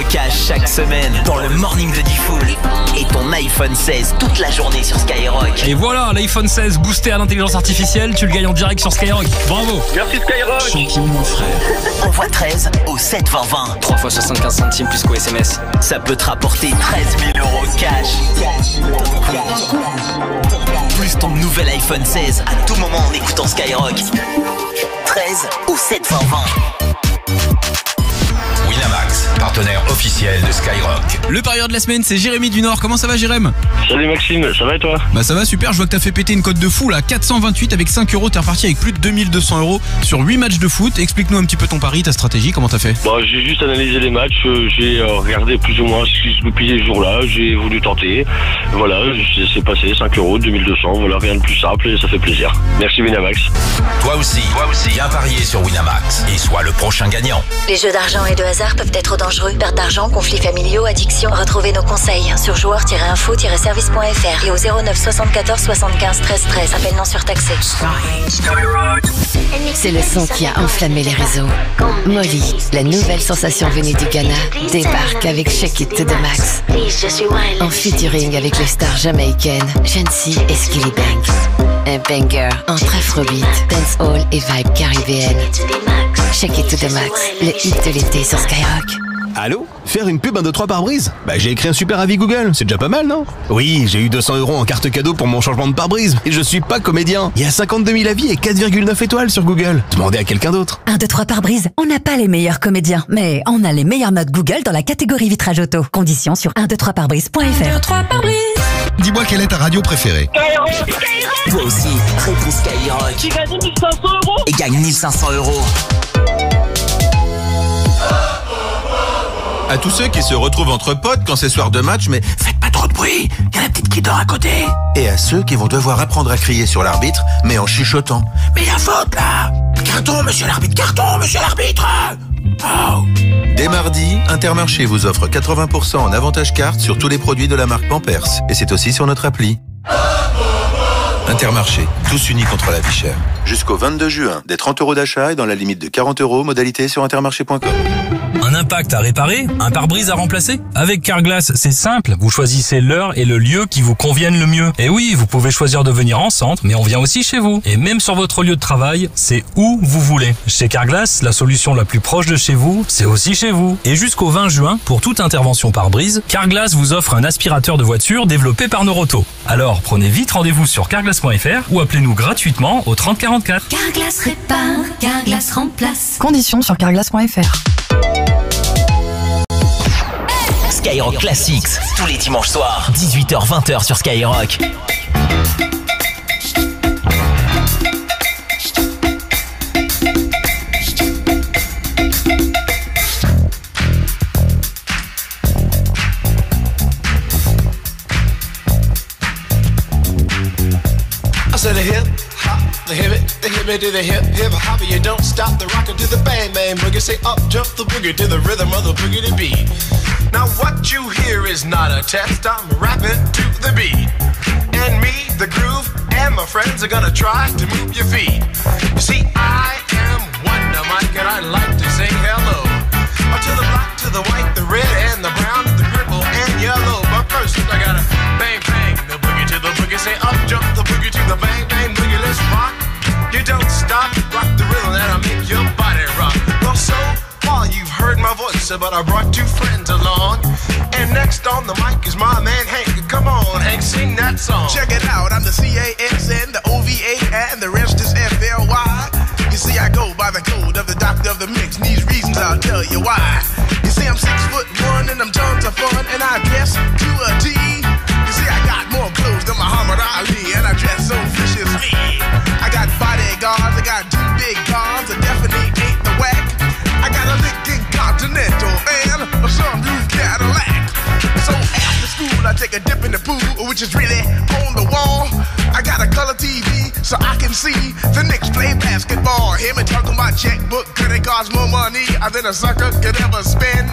cash chaque semaine dans le morning de Diffoul. Et ton iPhone 16 toute la journée sur Skyrock. Et voilà, l'iPhone 16 boosté à l'intelligence artificielle, tu le gagnes en direct sur Skyrock. Bravo. Merci Skyrock. Champion mon frère. Envoie 13 au 7 20 20. 3 fois 75 centimes plus qu'au SMS. Ça peut te rapporter 13 000 € cash. Plus ton nouvel iPhone 16 à tout moment en écoutant Skyrock. 13 au 7 20 20. Winamax, partenaire officiel de Skyrock. Le parieur de la semaine, c'est Jérémy du Nord. Comment ça va, Jérém? Salut Maxime, ça va et toi? Bah ça va super, je vois que t'as fait péter une cote de fou là, 428 avec 5 €, t'es reparti avec plus de 2200 € sur 8 matchs de foot. Explique-nous un petit peu ton pari, ta stratégie, comment t'as fait? Bon, j'ai juste analysé les matchs, j'ai regardé plus ou moins ce qui se goupillait ce jour-là, j'ai voulu tenter. Voilà, c'est passé 5 €, 2200, voilà, rien de plus simple et ça fait plaisir. Merci Winamax. Toi aussi, viens parier sur Winamax et sois le prochain gagnant. Les jeux d'argent et de hasard peuvent être dangereux. Perte d'argent, conflits familiaux, addiction. Retrouvez nos conseils sur joueurs-info-service.fr et au 09 74 75 13 13. Appel non surtaxé. C'est le son qui a enflammé les réseaux. Molly, la nouvelle sensation venue du Ghana, débarque avec Shake It to the Max. En featuring avec les stars jamaïcaines Jency et Skilly Banks. Un banger entre afrobeat, dancehall et vibe caribéenne. Shake It to the Max, le hit de l'été sur Skyrock. Allô? Faire une pub 1, 2, 3 pare-brise? Bah j'ai écrit un super avis Google, c'est déjà pas mal, non? Oui, j'ai eu 200 € en carte cadeau pour mon changement de pare-brise, et je suis pas comédien. Il y a 52 000 avis et 4,9 étoiles sur Google. Demandez à quelqu'un d'autre. 1, 2, 3 pare-brise, on n'a pas les meilleurs comédiens, mais on a les meilleures notes Google dans la catégorie vitrage auto. Conditions sur 123pare-brise.fr. Dis-moi quelle est ta radio préférée? Skyrock. Toi aussi, réponds Skyrock. Tu gagnes 1500 € Et gagne 1500 €. À tous ceux qui se retrouvent entre potes quand c'est soir de match, mais faites pas trop de bruit, il y a la petite qui dort à côté. Et à ceux qui vont devoir apprendre à crier sur l'arbitre, mais en chuchotant. Mais il y a faute là! Carton, monsieur l'arbitre, carton, monsieur l'arbitre! Oh. Dès mardi, Intermarché vous offre 80% en avantage carte sur tous les produits de la marque Pampers. Et c'est aussi sur notre appli. Intermarché, tous unis contre la vie chère. Jusqu'au 22 juin, des 30 € d'achat et dans la limite de 40 €, modalité sur intermarché.com. Un impact à réparer? Un pare-brise à remplacer? Avec Carglass, c'est simple. Vous choisissez l'heure et le lieu qui vous conviennent le mieux. Et oui, vous pouvez choisir de venir en centre, mais on vient aussi chez vous. Et même sur votre lieu de travail, c'est où vous voulez. Chez Carglass, la solution la plus proche de chez vous, c'est aussi chez vous. Et jusqu'au 20 juin, pour toute intervention pare-brise, Carglass vous offre un aspirateur de voiture développé par Noroto. Alors, prenez vite rendez-vous sur carglass.fr ou appelez-nous gratuitement au 30 44. Carglass répare, Carglass remplace. Conditions sur carglass.fr. Skyrock Classics, tous les dimanches soirs, 18h-20h sur Skyrock. I said a hip hop, the hip it to the hip hop, you don't stop the rocker to the bang bang boogie. Say up jump the boogie to the rhythm of the boogie to beat. Now what you hear is not a test, I'm rapping to the beat. And me, the groove, and my friends are gonna try to move your feet. You see, I am Wonder Mike and I like to say hello to the black, to the white, the red, and the brown, the purple, and yellow. But first I gotta bang bang the boogie to the boogie. Say up jump the boogie to the bang bang boogie. Let's rock. You don't stop, rock the rhythm that'll make your body rock. Well, so far you've heard my voice, but I brought two friends along. And next on the mic is my man Hank. Come on, Hank, sing that song. Check it out, I'm the CASN, the OVA, and the rest is FLY. You see, I go by the code of the doctor of the mix, and these reasons I'll tell you why. You see, I'm 6'1" and I'm tons of fun, and I dress to a T. You see, I got more clothes than Muhammad Ali, and I dress so viciously. I got bodyguards, I got two big guns, I definitely ain't the whack. I got a Lincoln Continental and a sunroof Cadillac. So after school, I take a dip in the pool, which is really on the wall. I got a color TV so I can see the Knicks play basketball. Hear me talking about checkbook, could it cost more money than a sucker could ever spend?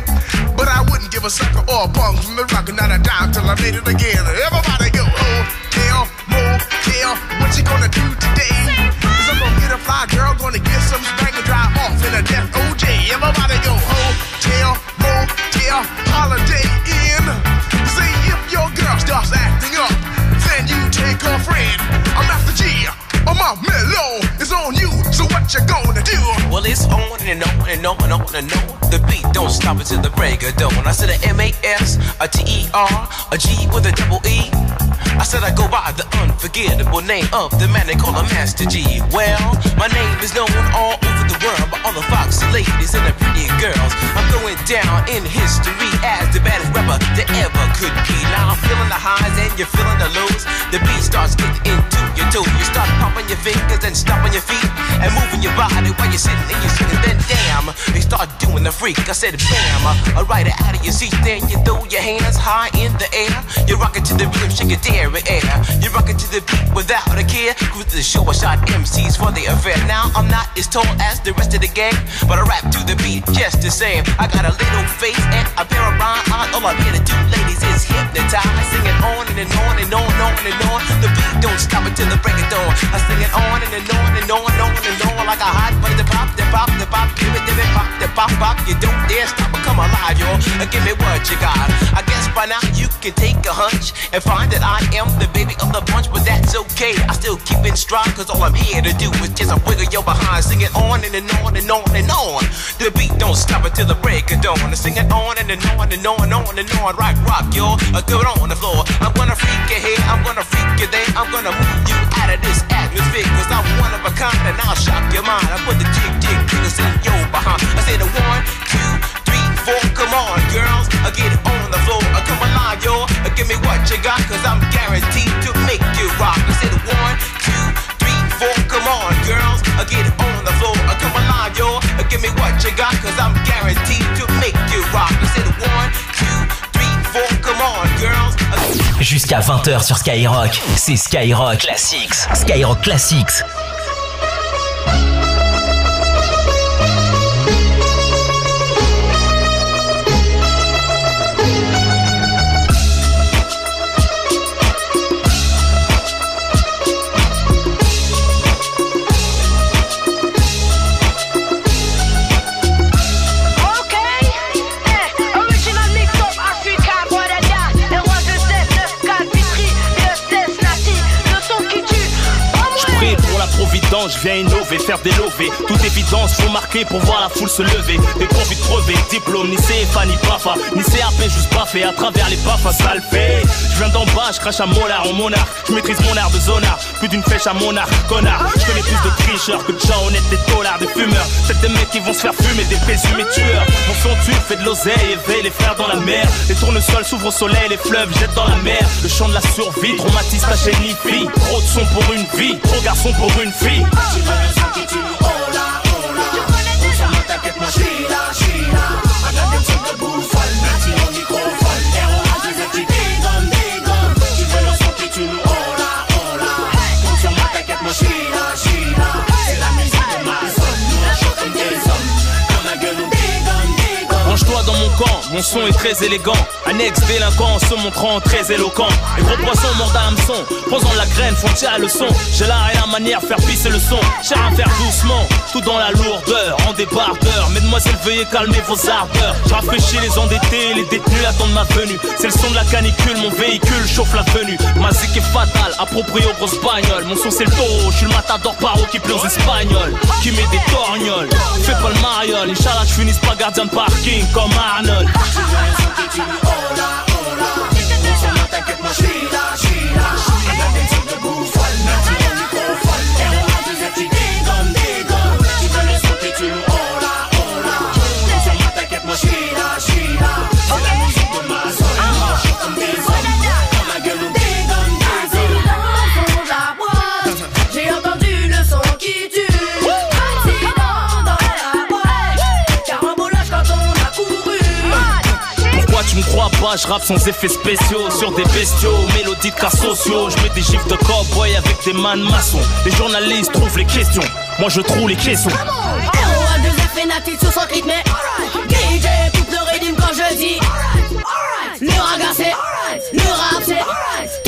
But I wouldn't give a sucker or a punk from the rock, not a dime till I made it again. Everybody go, hotel, motel, what you gonna do today? Cause I'm gonna get a fly girl, gonna get some spank and drive off in a death OJ. Everybody go, hotel, motel, and on and on and on and on. The beat don't stop until the break of dawn. I said a M-A-S, a T-E-R, a G with a double E. I said I go by the unforgettable name of the man they call a Master G. Well, my name is known all over the world by all the foxy ladies and the pretty girls. I'm going down in history as the baddest rapper that ever could be. Now I'm feeling the highs and you're feeling the lows. The beat starts getting into your toe. You start pumping your fingers and stomping your feet and moving your body while you're sitting and you're sitting. Then damn, they start doing the freak. I said bam, right out of your seat. Then you throw your hands high in the air. You rock it to the rhythm, shake your dairy air. You rock it to the beat without a care. Cruise to the show, I shot MCs for the affair. Now I'm not as tall as the rest of the gang, but I rap to the beat just the same. I got a little face and a pair of rhyme eyes. All I'm here to do, ladies, is hypnotize. I sing it on and on and on and on and on. The beat don't stop until the break of dawn. I sing it on and on and on and on and on like a hot butter. The pop, the pop, the pop, give it, pop, the pop, pop. You don't dare stop or come alive, y'all. Give me what you got. I guess by now you can take a hunch and find that I am the baby of the bunch, but that's okay. I still keep in stride, cause all I'm here to do is just a wiggle your behind. Sing it on and on and on and on. The beat don't stop until the break of dawn. I sing it on and on and on and on and on. Rock, y'all. Do it on the floor. I'm gonna freak you here, I'm gonna freak you there. I'm gonna move you out of this atmosphere, cause I'm one of a kind and I'll shock your mind. I put the jig jiggers in your behind. I say the 1, 2, 3, 4. Come on, girls, get it on the floor. Come alive, y'all. Give me what you got, cause I'm guaranteed to make you rock. I said 1, 2, 3, 4. Come on, girls, get it on the floor. Come alive, y'all. Give me what you got, cause I'm guaranteed to make you rock. I said 1, 2, 3, 4. Come on, girls. Jusqu'à 20h sur Skyrock, c'est Skyrock Classics. Skyrock Classics. Je viens innover, faire des lovés. Toute évidence, faut marquer pour voir la foule se lever. Des convicts crevés, diplôme, ni CFA, ni BAFA, ni CAP, juste baffé à travers les BAFA, ça le fait. Je viens d'en bas, je crache à molar en monarque. Je maîtrise mon art de zonard, plus d'une flèche à mon arc, connard. Je connais plus de tricheurs que de gens honnêtes, des dollars, des fumeurs. C'est des mecs qui vont se faire fumer, des présumés tueurs. Mon son tue, fait de l'oseille, éveille les frères dans la mer. Les tournesols s'ouvrent au soleil, les fleuves jettent dans la mer. Le chant de la survie, traumatise ta génifie. Trop de son pour une vie, trop garçon pour une fille. Tu veux le son qui tue, oh là, oh là. On s'en va, t'inquiète, moi j'suis là, j'suis là. I got them trucs debout, folle, Nati au microphone. ROH, je les ai qui dégomme, dégomme. Tu veux le son qui tue, oh là, oh là. On s'en va, t'inquiète, moi j'suis là, j'suis là. C'est la musique de ma zone, nous on chante comme des hommes. Comme la gueule, on dégomme, dégomme. Range-toi dans mon camp, mon son est très élégant. Un ex-délinquant se montrant très éloquent. Les gros poissons mordent à hameçon, posant la graine, font tirer le son. J'ai l'art et la manière, faire pisser le son. Cher à faire doucement, tout dans la lourdeur, en débardeur. Mesdemoiselles, veuillez calmer vos ardeurs. Je rafraîchis les endettés, les détenus attendent ma venue. C'est le son de la canicule, mon véhicule chauffe la venue. Ma zik est fatale, approprié aux grosses bagnoles. Mon son c'est le taureau, je suis le matador paro qui plaît aux espagnols, qui met des torgnoles. Fais pas le mariole, Inch'Allah je finisse pas gardien de parking comme Arnold. Oh là, oh là. On s'en va, t'inquiète, moi j'suis là, j'suis là. I got them trucs debout, folle, Nati au microphone. ROH, je les ai qui dégomme, dégomme. Tu veux le son qui tue, oh là, oh là. On s'en va, t'inquiète, moi j'suis là, j'suis là. C'est la musique de ma zone, nous on chante comme des hommes. Comme la gueule, on dégomme, dégomme. Dans le fond de la boîte, j'ai entendu le son qui tue. Accident dans la boîte, carambolage quand on a couru. Pourquoi tu me crois pas, je rappe sans effets spéciaux. Sur des bestiaux, mélodies de cas sociaux. Je mets des gifs de cowboy avec des man maçons. Les journalistes trouvent les questions, moi je trouve les caissons. ROH, 2F et Nati sur son rythme. DJ coupe le rythme quand je dis. Le raga c'est, le rap c'est,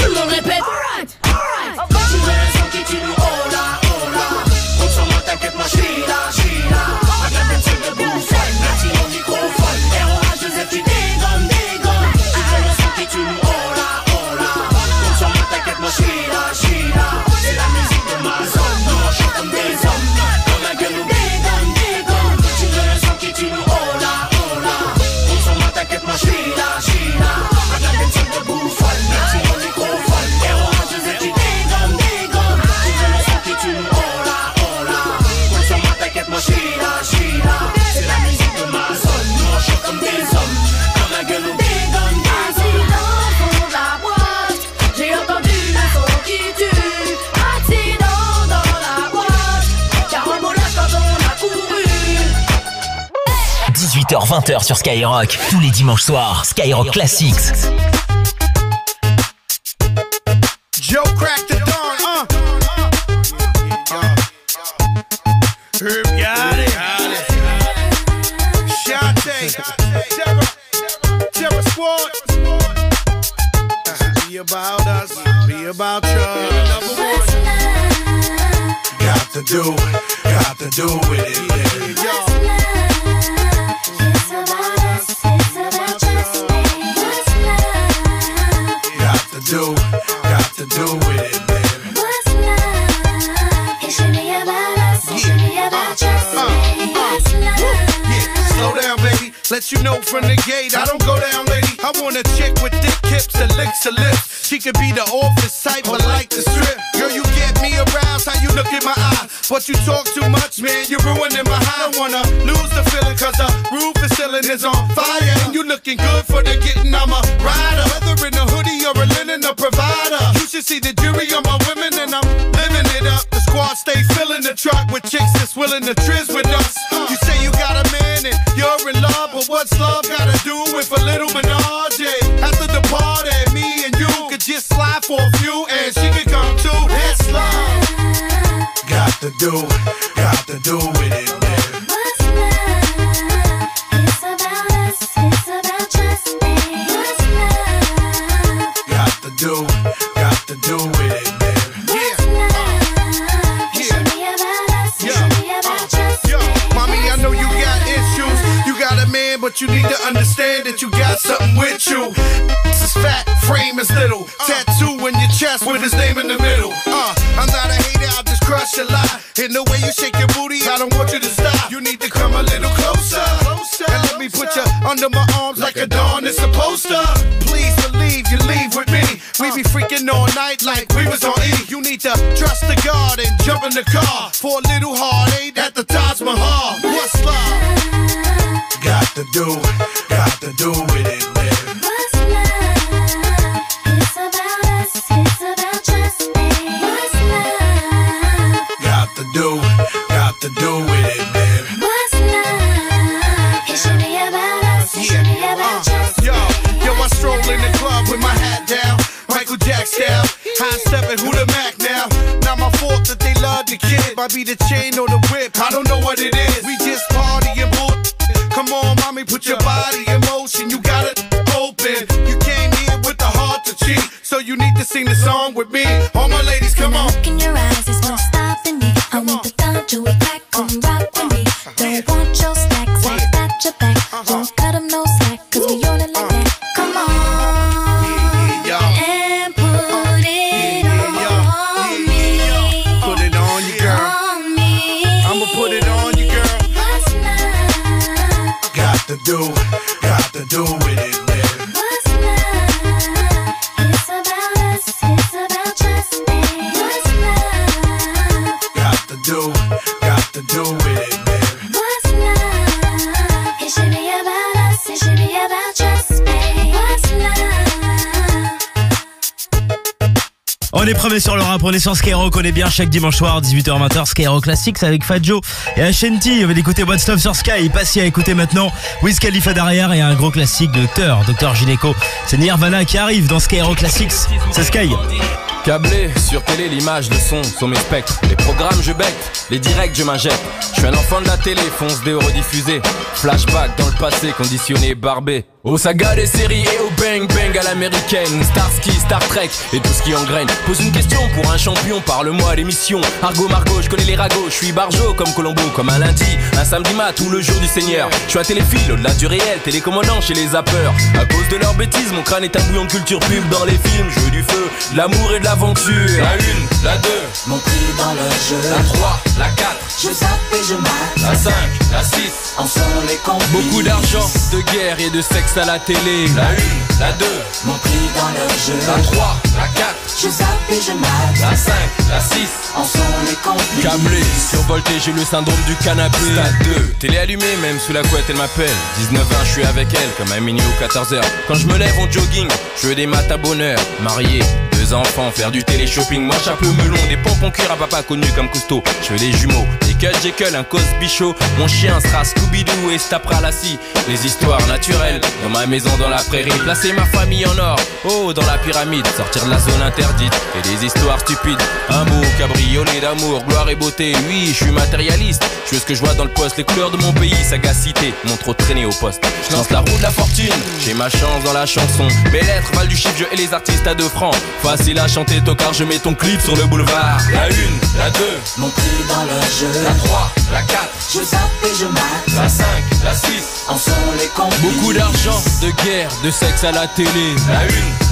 tout le monde répète. Tu veux le son qui tue, oh là, oh là. On s'en va, t'inquiète, moi j'suis là, j'suis là. I got them trucs debout, folle, Nati au microphone. ROH, je les ai qui dégomme, dégomme. Tu veux le son qui tue, oh là, oh là. On s'en va, t'inquiète, moi j'suis là, j'suis là. C'est la musique de ma zone, nous on chante comme des hommes. Comme la gueule, on dégomme, dégomme. Tu veux 18h-20h sur Skyrock. Tous les dimanches soirs, Skyrock Classics. Joe cracked the dawn, Herb got it. Shante, Terror Squad. Be about us, be about you. Number one. Got to do with it. It's about us, it's about just me. What's love? Got to do with it, baby. What's love? It should be about us, it should be about just me. What's love? Yeah, slow down, baby. Let you know from the gate, I don't go down, lady. I want a chick with thick hips and licks her lips. She could be the office type, but like the strip. Girl, you get me aroused, how you look in my eye. But you talk too much, man, you're ruining my high. I don't wanna lose the feeling, cause the roof is ceiling is on fire. And you looking good for the getting, I'm a rider. Whether in a hoodie or a linen, a provider. You should see the jury on my women, and I'm living it up. The squad stay filling the truck with chicks that's willing to trizz with us. You say you got a man and you're in love, but what's love gotta do with a little menage? After the party, me and you could just slide for a few, and she could come too. It's love. Got to do with it, baby. What's love? It's about us, it's about just me. What's love? Got to do with it, baby. What's love? It should be about us, it should be about just me. Mommy, I know you got issues. You got a man, but you need to understand that you got something with you. This is fat, frame is little. Tattoo in your chest with his name in the middle. I'm not a hater, I'll just crush a lot. In the way you shake your booty, I don't want you to stop. You need to come a little closer. And let me put you under my arms like a dawn is supposed to. Please believe you leave with me. We be freaking all night like we was on E. You need to trust the God and jump in the car for a little heartache at the Taj Mahal. What's love? Got to do with it, baby. What's love? It's about us, it's about just me. What's love? Got to do with it, baby. What's love? It should be about us, it should be about just me. Yo, I stroll in the club with my hat down, Michael Jack style, high stepping, who the Mac now? Not my fault that they love the kid. Might be the chain or the whip, I don't know what it is. We just party and bull. Come on, mommy, put your body in motion. You got it open. You came here with the heart to cheat, so you need to sing the song with me. All my ladies, come on. Look in your eyes, there's no stopping me. I want the thunder, we back, come rock with me. Don't want your stacks, I got your back. Won't cut 'em no slack, cause we on it like that. Come on, and put it on me. Put it on you, girl. On me. I'ma put it on you, girl. What's love? Got to do with it, baby. What's love? It's about us, it's about just me. What's love? Got to do with it, baby. What's love? It should be about us, it should be about just me. What's love? On est premiers sur le rap, on est sur Skyrock, on est bien chaque dimanche soir, 18h-20h, Skyrock Classics avec Fat Joe et Ashanti. On va écouter What's Love sur Sky, passez à écouter maintenant Wiz Khalifa derrière et un gros classique de Docteur Gynéco. C'est Nirvana qui arrive dans Skyrock Classics, c'est Sky. Câblé, sur télé, l'image, le son sont mes spectres. Les programmes, je bec, les directs, je m'injecte. Je suis un enfant de la télé, fonce des rediffusés. Flashback dans le passé, conditionné, barbé. Aux sagas des séries et au bang bang à l'américaine. Starsky, Star Trek et tout ce qui engraine. Pose une question pour un champion, parle-moi à l'émission. Argot Margot, je connais les ragots, je suis barjo comme Colombo, comme un lundi, un samedi mat ou le jour du Seigneur. Je suis à téléphile, au-delà du réel, télécommandant chez les zappeurs. À cause de leurs bêtises, mon crâne est un bouillon de culture pub dans les films. Jeu du feu, de l'amour et de l'aventure. La 1, la 2, mon prix dans le jeu. La 3, la 4, je zappe et je mate. La 5, la 6, en sont les complices. Beaucoup d'argent, de guerre et de sexe à la télé. La 1, la 2, mon prix dans le jeu. La 3, la 4, je zappe et je mate. La 5, la 6, en sont les complices. Câblé, survolté, j'ai le syndrome du canapé. Stade 2, télé allumée, même sous la couette elle m'appelle. 19h, je suis avec elle, comme à minuit ou 14h. Quand je me lève en jogging, je veux des maths à bonheur. Marié, 2 2 enfants, faire du télé-shopping, moi chapeau melon, des pompons cuir à papa connu comme Cousteau. Je veux des jumeaux, des Cut Jekyll, un Cosby Show. Mon chien sera Scooby-Doo et se tapera la scie. Les histoires naturelles, dans ma maison dans la prairie. Placer ma famille en or, oh dans la pyramide. Sortir de la zone interdite et des histoires stupides. Un beau cabriolet d'amour, gloire et beauté. Oui, je suis matérialiste, je veux ce que je vois dans le poste. Les couleurs de mon pays, sagacité, m'ont trop traîné au poste. Je lance la roue de la fortune, j'ai ma chance dans la chanson. Mes lettres valent du chiffre, je et les artistes à 2 francs. Facile à chanter, tocard, je mets ton clip sur le boulevard. La 1, la 2, mon prix dans le jeu. La 3, la 4, je zappe et je mate. La 5, la 6, en sont les complices. Beaucoup d'argent, de guerre, de sexe à la télé. La 1,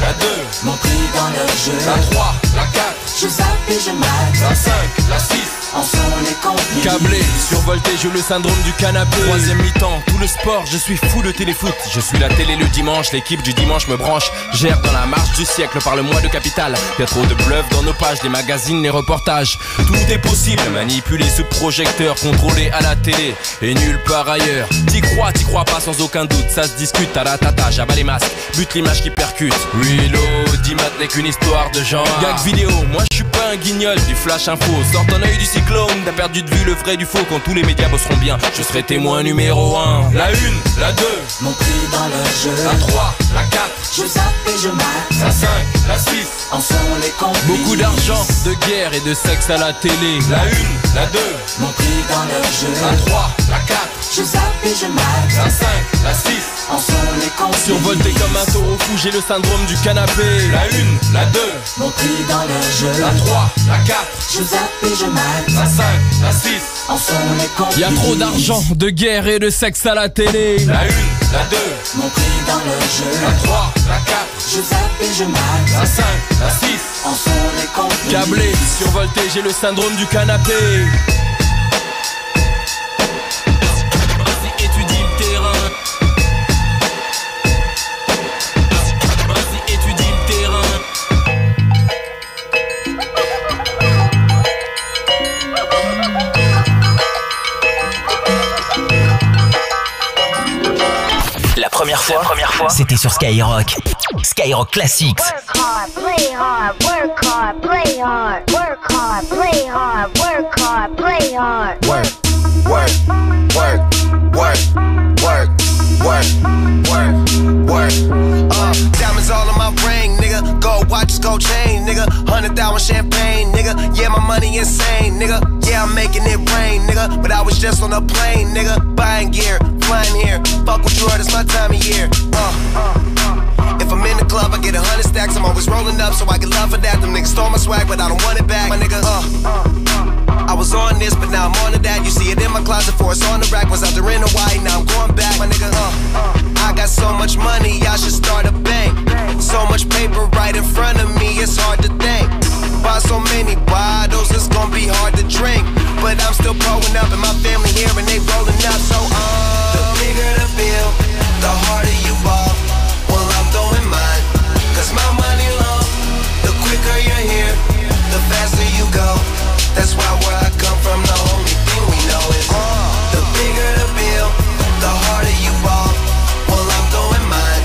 la 2, mon prix dans le jeu. La 3, la 4, je zappe et je mate. La 5, la 6, en sont les complices. Câblé, survolté, j'ai le syndrome du canapé. 3e mi-temps, tout le sport, je suis fou de téléfoot. Je suis la télé le dimanche, l'équipe du dimanche me branche. Gère dans la marche du siècle, parle-moi de capital. Y'a trop de bluff dans nos pages, les magazines, les reportages. Tout est possible, manipulé sous projecteur, contrôlé à la télé et nulle part ailleurs. T'y crois pas sans aucun doute, ça se discute à la tata, j'abats les masques, bute l'image qui percute. Reload, 10 maths n'est qu'une histoire de genre. Gag vidéo, moi je suis pas un guignol du flash info. Sors ton œil du cyclone, t'as perdu de vue le vrai du faux. Quand tous les médias bosseront bien, je serai témoin numéro 1. La 1, la 2, mon prix dans le jeu. La 3, la 4, je zappe et je mate. La 5, la 6, en sont les complices. Beaucoup d'argent, de guerre et de sexe à la télé. La 1, la 2, mon prix dans le jeu. La 3, la 4, je zappe et je mate. La 5, la 6, en sont les complices. Survolté comme un taureau fou, j'ai le syndrome du canapé. La 1, la 2, mon prix dans le jeu. La 3, la 4, je zappe et je mate. La 5, la 6, en sont les complices. Y'a trop d'argent, de guerre et de sexe à la télé. La 1, la 2, mon prix dans le jeu. La 3, la 4, je zappe et je mate. La 5, la 6, en sont les complices. Câblé, survolté, j'ai le syndrome du canapé. Vas-y, étudie le terrain. Vas-y, étudie le terrain. La première fois, c'était sur Skyrock. Skyrock Classics. Work hard, play hard, work hard, play hard, work hard, play hard, work hard, play hard. Work, work, work, work, work, work, work, work. Diamonds all in my ring, nigga. Gold watches, gold chain, nigga. 100,000 champagne, nigga. Yeah, my money insane, nigga. Yeah, I'm making it rain, nigga. But I was just on a plane, nigga. Buying gear, flying here. Fuck what you heard, it's my time of year. If I'm in the club, I get 100 stacks. I'm always rolling up, so I get love for that. Them niggas stole my swag, but I don't want it back. My nigga, I was on this, but now I'm on to that. You see it in my closet, for it's on the rack. Was out there in Hawaii, now I'm going back. My nigga, I got so much money, I should start a bank. So much paper right in front of me, it's hard to think. Buy so many bottles, it's gonna be hard to drink. But I'm still pulling up, and my family here, and they rolling up. So, the bigger the bill, the harder you ball. Well, I'm throwing mine, cause my money long. The quicker you're here, the faster you go. That's why where I come from, the only thing we know is the bigger the bill, the harder you ball. Well, I'm throwing mine,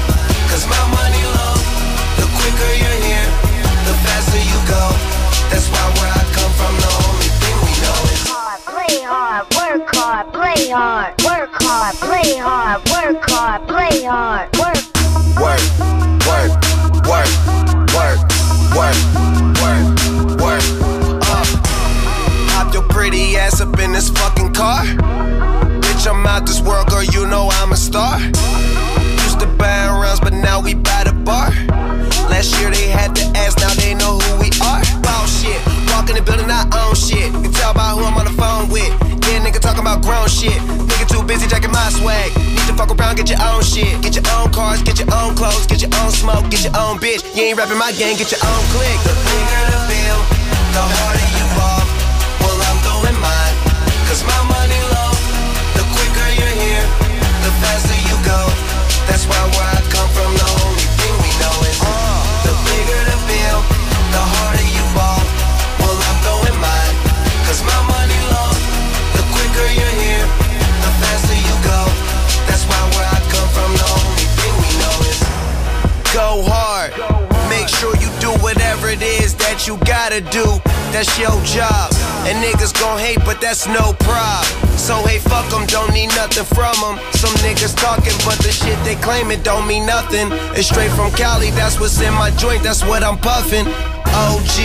cause my money long. The quicker you're here, the faster you go. That's why where I come from, the only thing we know is Play hard, work hard, play hard, work hard, play hard, work hard, play hard, work. Work, work, work, work, work, work, work. Hop your pretty ass up in this fucking car. Bitch, I'm out this world, girl, you know I'm a star. Used to buy rounds, but now we buy the bar. Last year they had to ask, now they know who we are. Ball shit, walk in the building, I own shit. You can tell by who I'm on the phone with. Yeah, nigga talking about grown shit. Nigga too busy jacking my swag. Need to fuck around, get your own shit. Get your own cars, get your own clothes, get your own smoke, get your own bitch. You ain't rapping my gang, get your own clique. The bigger the bill, the harder you ball. Well, I'm throwing mine, cause my money low. The quicker you're here, the faster you go. That's why where I come from, the only thing we know is the bigger the bill, the harder you ball. Well, I'm throwing mine, cause my money low. The quicker you're here, the faster you go. That's why where I come from, the only thing we know is go hard. Make sure you do whatever it what you gotta do, that's your job. And niggas gon' hate, but that's no prob. So hey, fuck them, don't need nothing from them. Some niggas talking, but the shit they claiming don't mean nothing. It's straight from Cali, that's what's in my joint, that's what I'm puffin'. OG,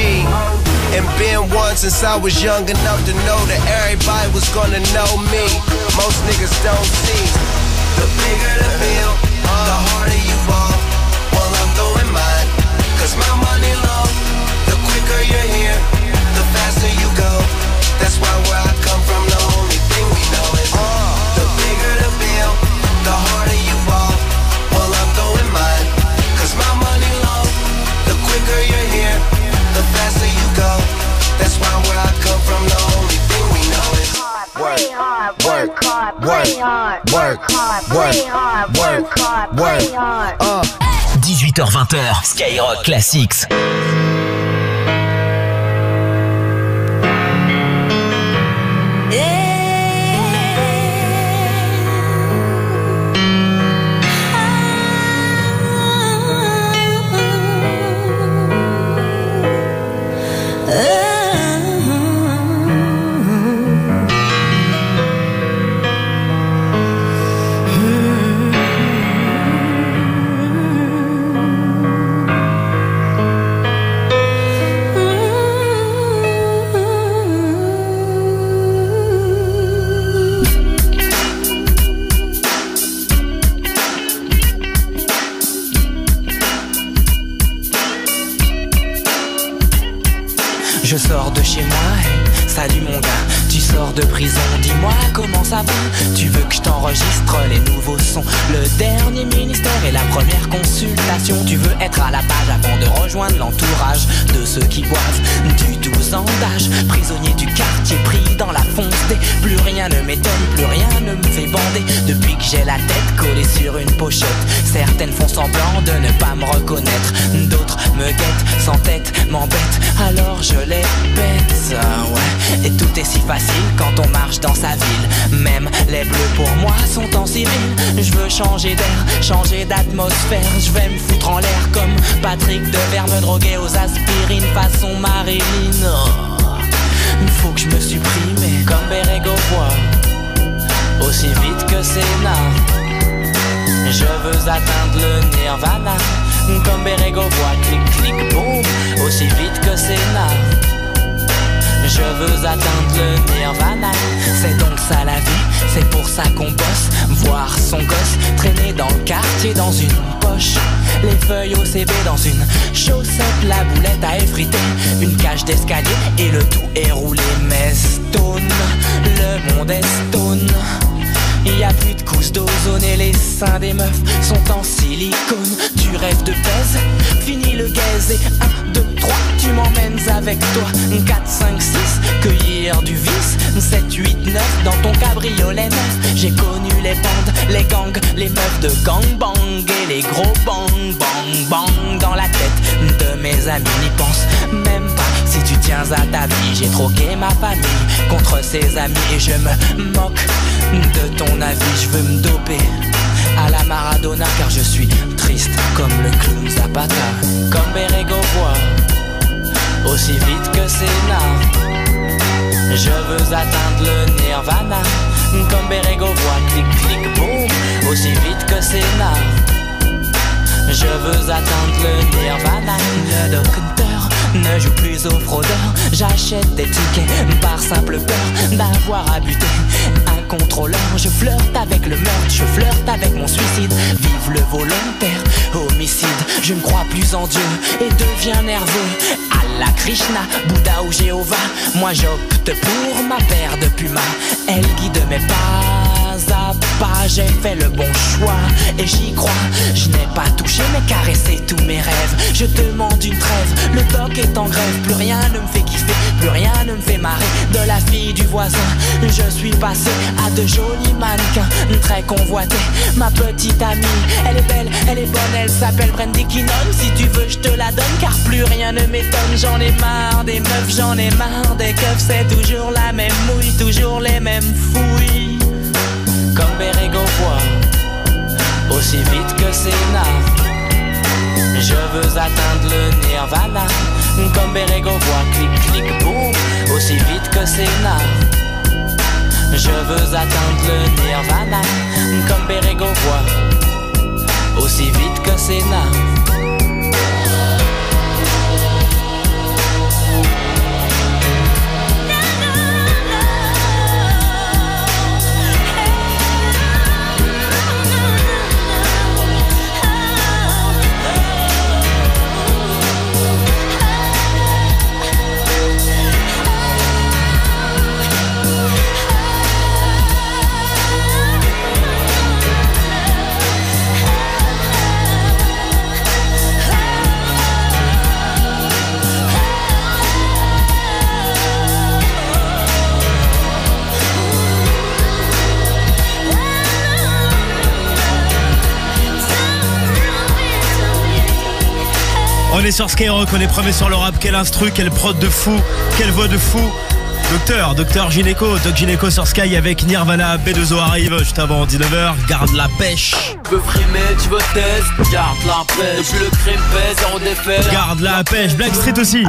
and been one since I was young enough to know that everybody was gonna know me. Most niggas don't see. The bigger the bill, the harder you ball. Well, I'm doing mine, cause my money long. The quicker you're here, the faster you go. That's why where I come from, the only thing we know is the bigger the bill, the harder you ball. Well, I'm doing mine, cause my money long. The quicker you're here, the faster you go. That's why where I come from, the only thing we know is work, work, work, work, work, work, work. 18h-20h, Skyrock Classics. Je sors de chez moi et salut mon gars, tu sors de prison, dis-moi comment ça va. Tu veux que je t'enregistre les nouveaux sons, le dernier ministère et la première consultation. Tu veux être à la page avant de rejoindre l'entourage de ceux qui boivent du 12 ans d'âge. Prisonnier du quartier pris dans la fonce des. Plus rien ne m'étonne, plus rien ne me fait bander. Depuis que j'ai la tête collée sur une pochette, certaines font semblant de ne pas me reconnaître, d'autres me guettent, sans tête, m'embêtent, alors je les pète, ouais. Et tout est si facile quand on marche dans sa ville. Même les bleus pour moi sont en civil. Je veux changer d'air, changer d'atmosphère. Je vais me foutre en l'air comme Patrick Devers, me droguer aux aspirines façon Marilyn. Oh, faut que je me supprime comme Bérégo voit, aussi vite que Sénat. Je veux atteindre le Nirvana, comme Bérégo voit, clic clic boum, aussi vite que Sénat. Je veux atteindre le Nirvana. C'est donc ça la vie, c'est pour ça qu'on bosse. Voir son gosse traîner dans le quartier dans une poche, les feuilles au CB dans une chaussette, la boulette à effriter, une cage d'escalier et le tout est roulé. Mais stone, le monde est stone. Y a plus de couches d'ozone et les seins des meufs sont en silicone. Tu rêves de pèse, fini le gaze et 1, 2, 3, tu m'emmènes avec toi. 4, 5, 6, cueillir du vice. 7, 8, 9, dans ton cabriolet neuf. J'ai connu les bandes, les gangs, les meufs de gangbang et les gros bang, bang, bang dans la tête de mes amis. N'y pense même pas si tu tiens à ta vie. J'ai troqué ma famille contre ses amis et je me moque de ton avis. Je veux me doper à la Maradona car je suis triste comme le clown Zapata. Comme Bérégo voit, aussi vite que Sénat. Je veux atteindre le Nirvana, comme Bérégo voit, clic clic boum, aussi vite que Sénat. Je veux atteindre le Nirvana. Le docteur ne joue plus aux fraudeurs. J'achète des tickets par simple peur d'avoir à buter un contrôleur. Je flirte avec le meurtre, je flirte avec mon suicide. Vive le volontaire homicide. Je ne crois plus en Dieu et deviens nerveux. Allah, Krishna, Bouddha ou Jéhovah, moi j'opte pour ma paire de Puma. Elle guide mes pas à pas. J'ai fait le bon choix et j'y crois. Je n'ai pas touché mais caressé tous mes rêves. Je demande une trêve, le doc est en grève. Plus rien ne me fait kiffer, plus rien ne me fait marrer. De la fille du voisin, je suis passé à de jolis mannequins très convoités. Ma petite amie, elle est belle, elle est bonne, elle s'appelle Brandy Kinnon. Si tu veux je te la donne car plus rien ne m'étonne. J'en ai marre des meufs, j'en ai marre des keufs. C'est toujours la même mouille, toujours les mêmes fouilles. Comme Bérégo voit, aussi vite que Sénat. Je veux atteindre le Nirvana, Comme Bérégo voit, clic, clic, boum, aussi vite que Sénat. Je veux atteindre le nirvana. Comme Bérégo voit, aussi vite que Sénat. On est sur Skyrock, on est premier sur le rap. Quel instru, quelle prod de fou, quelle voix de fou. Docteur Gynéco, Doc Gynéco sur Sky avec Nirvana. B2O arrive juste avant 19h. Garde la pêche. Tu veux frimer, tu veux test, garde la pêche. Depuis le crime fait, zéro défait. Garde la pêche. Blackstreet aussi.